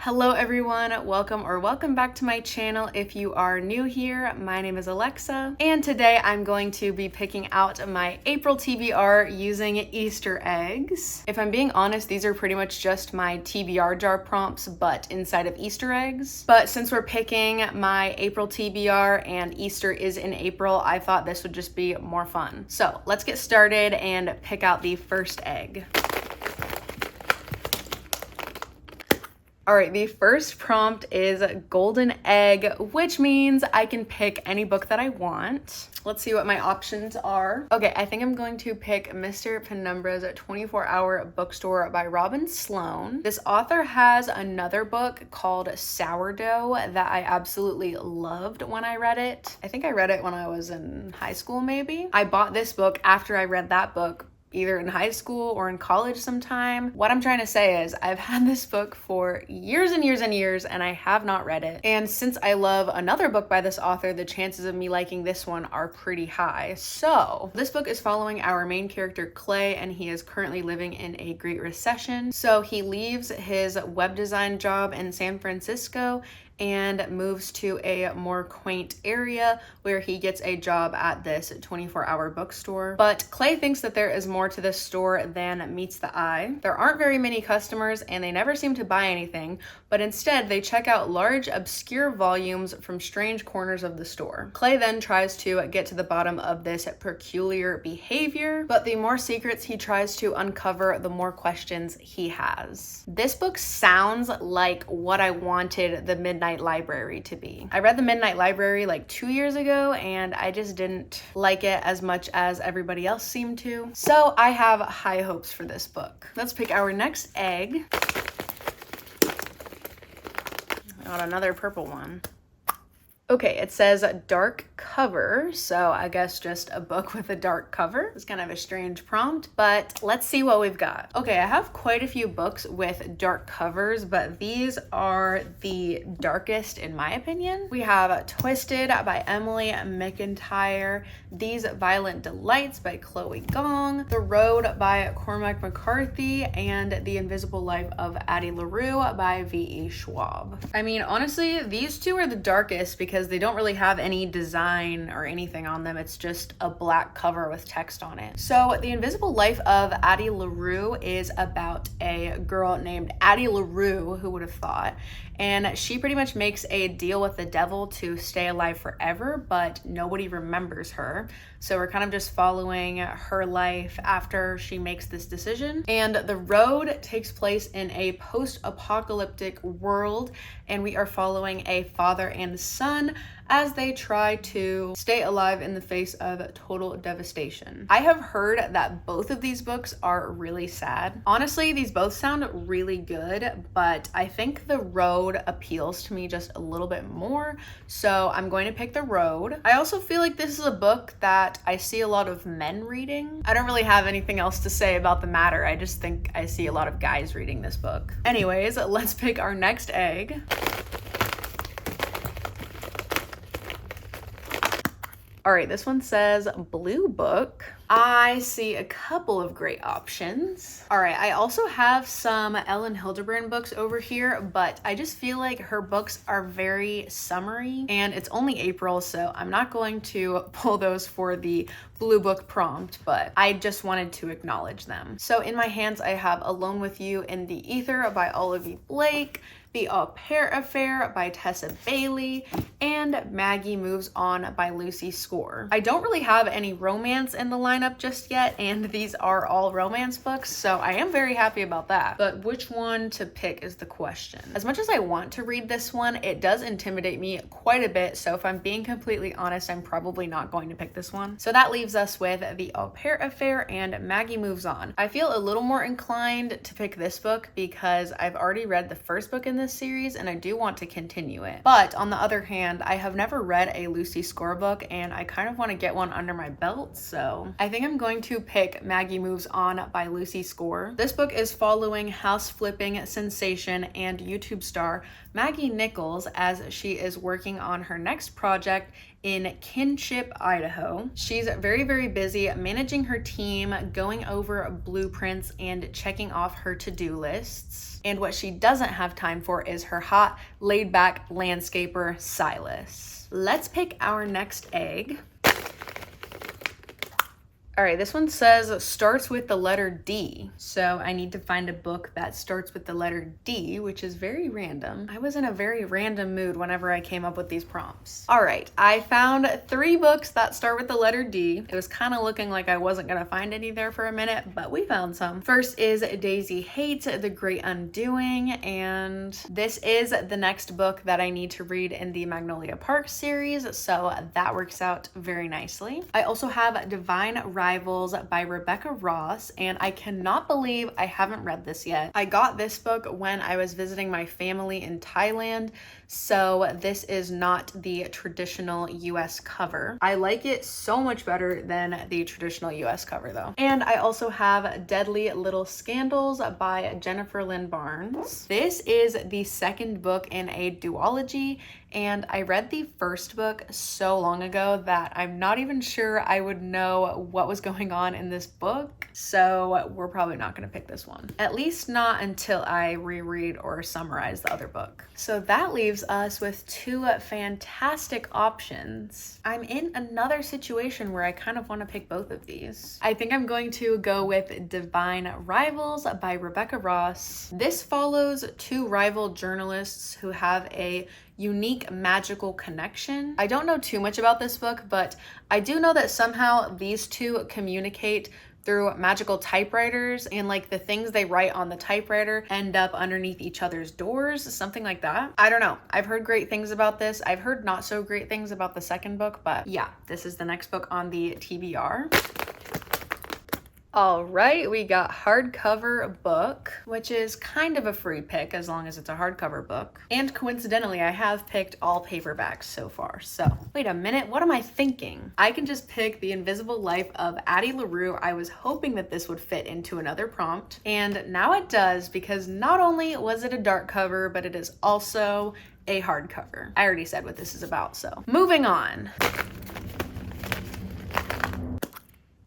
Hello everyone, welcome back to my channel. If you are new here, my name is Alexa, and today I'm going to be picking out my April TBR using Easter eggs. If I'm being honest, these are pretty much just my TBR jar prompts, but inside of Easter eggs. But since we're picking my April TBR and Easter is in April, I thought this would just be more fun. So let's get started and pick out the first egg. All right, the first prompt is golden egg, which means I can pick any book that I want. Let's see what my options are. Okay, I think I'm going to pick Mr. Penumbra's 24-Hour Bookstore by Sloan. This author has another book called Sourdough that I absolutely loved when I read it. I think I read it when I was in high school, maybe. I bought this book after I read that book, either in high school or in college sometime. What I'm trying to say is I've had this book for years and years and years and I have not read it. And since I love another book by this author, the chances of me liking this one are pretty high. So this book is following our main character Clay, and he is currently living in a Great Recession. So he leaves his web design job in San Francisco and moves to a more quaint area where he gets a job at this 24-hour bookstore. But Clay thinks that there is more to this store than meets the eye. There aren't very many customers and they never seem to buy anything, but instead they check out large, obscure volumes from strange corners of the store. Clay then tries to get to the bottom of this peculiar behavior, but the more secrets he tries to uncover, the more questions he has. This book sounds like what I wanted the Midnight Library to be. I read the Midnight Library like 2 years ago and I just didn't like it as much as everybody else seemed to. So I have high hopes for this book. Let's pick our next egg. Got another purple one. Okay, it says dark cover, so I guess just a book with a dark cover. It's kind of a strange prompt, but let's see what we've got. Okay, I have quite a few books with dark covers, but these are the darkest in my opinion. We have Twisted by Emily McIntyre, These Violent Delights by Chloe Gong, The Road by Cormac McCarthy, and The Invisible Life of Addie LaRue by V.E. Schwab. I mean, honestly, these two are the darkest because they don't really have any design or anything on them. It's just a black cover with text on it. So The Invisible Life of Addie LaRue is about a girl named Addie LaRue, who would have thought, and she pretty much makes a deal with the devil to stay alive forever, but nobody remembers her. So we're kind of just following her life after she makes this decision. And The Road takes place in a post-apocalyptic world, and we are following a father and son as they try to stay alive in the face of total devastation. I have heard that both of these books are really sad. Honestly, these both sound really good, but I think The Road appeals to me just a little bit more, so I'm going to pick The Road. I also feel like this is a book that I see a lot of men reading. I don't really have anything else to say about the matter. I just think I see a lot of guys reading this book. Anyways, let's pick our next egg. All right, this one says blue book. I see a couple of great options. All right, I also have some Ellen Hildebrand books over here, but I just feel like her books are very summery and it's only April, so I'm not going to pull those for the blue book prompt, but I just wanted to acknowledge them. So in my hands, I have Alone with You in the Ether by Olivia Blake, The Au Pair Affair by Tessa Bailey, and Maggie Moves On by Lucy Score. I don't really have any romance in the lineup just yet, and these are all romance books, so I am very happy about that. But which one to pick is the question. As much as I want to read this one, it does intimidate me quite a bit, so if I'm being completely honest, I'm probably not going to pick this one. So that leaves us with The Au Pair Affair and Maggie Moves On. I feel a little more inclined to pick this book because I've already read the first book in this series and I do want to continue it. But on the other hand, I have never read a Lucy Score book and I kind of want to get one under my belt, so I think I'm going to pick Maggie Moves On by Lucy Score. This book is following house flipping sensation and YouTube star Maggie Nichols as she is working on her next project in Kinship, Idaho. She's very, very busy managing her team, going over blueprints, and checking off her to-do lists. And what she doesn't have time for is her hot, laid-back landscaper, Silas. Let's pick our next egg. All right, this one says starts with the letter D. So I need to find a book that starts with the letter D, which is very random. I was in a very random mood whenever I came up with these prompts. All right, I found 3 books that start with the letter D. It was kind of looking like I wasn't gonna find any there for a minute, but we found some. First is Daisy Hates The Great Undoing, and this is the next book that I need to read in the Magnolia Park series, so that works out very nicely. I also have Divine Rivals by Rebecca Ross, and I cannot believe I haven't read this yet. I got this book when I was visiting my family in Thailand, so this is not the traditional US cover. I like it so much better than the traditional US cover though. And I also have Deadly Little Scandals by Jennifer Lynn Barnes. This is the second book in a duology, and I read the first book so long ago that I'm not even sure I would know what was going on in this book, so we're probably not gonna pick this one. At least not until I reread or summarize the other book. So that leaves us with 2 fantastic options. I'm in another situation where I kind of want to pick both of these. I think I'm going to go with Divine Rivals by Rebecca Ross. This follows 2 rival journalists who have a unique magical connection. I don't know too much about this book, but I do know that somehow these 2 communicate through magical typewriters, and like the things they write on the typewriter end up underneath each other's doors, something like that. I don't know. I've heard great things about this. I've heard not so great things about the second book, but yeah, this is the next book on the TBR. All right, we got hardcover book, which is kind of a free pick as long as it's a hardcover book. And coincidentally, I have picked all paperbacks so far. So wait a minute, what am I thinking? I can just pick The Invisible Life of Addie LaRue. I was hoping that this would fit into another prompt, and now it does, because not only was it a dark cover, but it is also a hardcover. I already said what this is about, so moving on.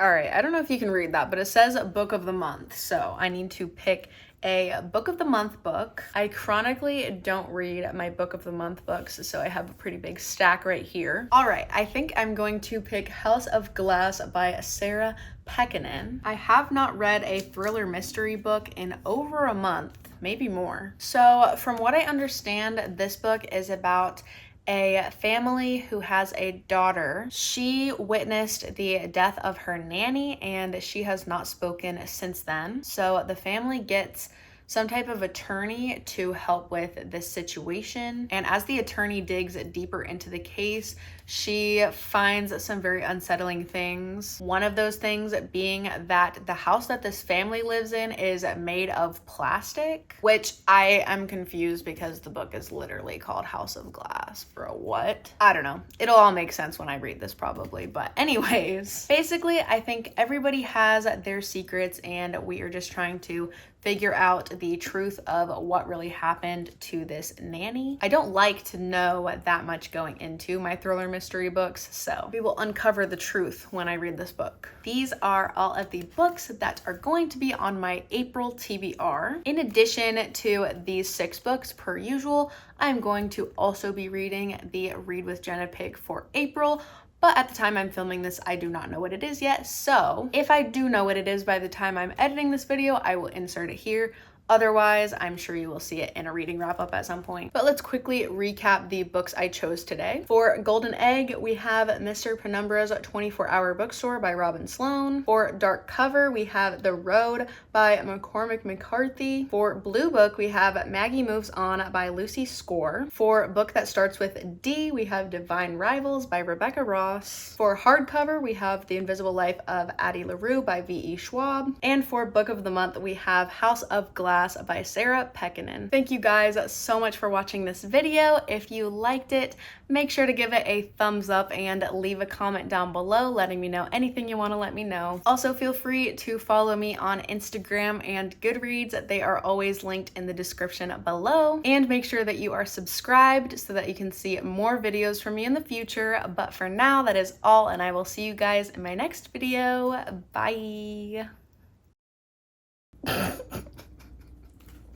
All right, I don't know if you can read that, but it says book of the month. So I need to pick a book of the month book. I chronically don't read my book of the month books, so I have a pretty big stack right here. All right, I think I'm going to pick House of Glass by Sarah Pekkanen. I have not read a thriller mystery book in over a month, maybe more. So from what I understand, this book is about a family who has a daughter. She witnessed the death of her nanny, and she has not spoken since then. So the family gets some type of attorney to help with this situation. And as the attorney digs deeper into the case, she finds some very unsettling things. One of those things being that the house that this family lives in is made of plastic, which I am confused because the book is literally called House of Glass. Bro, what? I don't know. It'll all make sense when I read this probably. But anyways, basically, I think everybody has their secrets, and we are just trying to figure out the truth of what really happened to this nanny. I don't like to know that much going into my thriller mystery books, so we will uncover the truth when I read this book. These are all of the books that are going to be on my April TBR. In addition to these 6 books per usual, I'm going to also be reading the Read with Jenna Pig for April, but at the time I'm filming this, I do not know what it is yet. So if I do know what it is by the time I'm editing this video, I will insert it here. Otherwise, I'm sure you will see it in a reading wrap up at some point. But let's quickly recap the books I chose today. For Golden Egg, we have Mr. Penumbra's 24-Hour Bookstore by Robin Sloan. For Dark Cover, we have The Road by McCarthy. For Blue Book, we have Maggie Moves On by Lucy Score. For Book That Starts with D, we have Divine Rivals by Rebecca Ross. For Hardcover, we have The Invisible Life of Addie LaRue by V.E. Schwab. And for Book of the Month, we have House of Glass Glass by Sarah Pekkanen. Thank you guys so much for watching this video. If you liked it, make sure to give it a thumbs up and leave a comment down below letting me know anything you want to let me know. Also, feel free to follow me on Instagram and Goodreads. They are always linked in the description below. And make sure that you are subscribed so that you can see more videos from me in the future. But for now, that is all, and I will see you guys in my next video. Bye.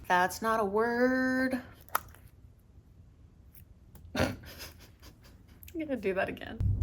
That's not a word. I'm gonna do that again.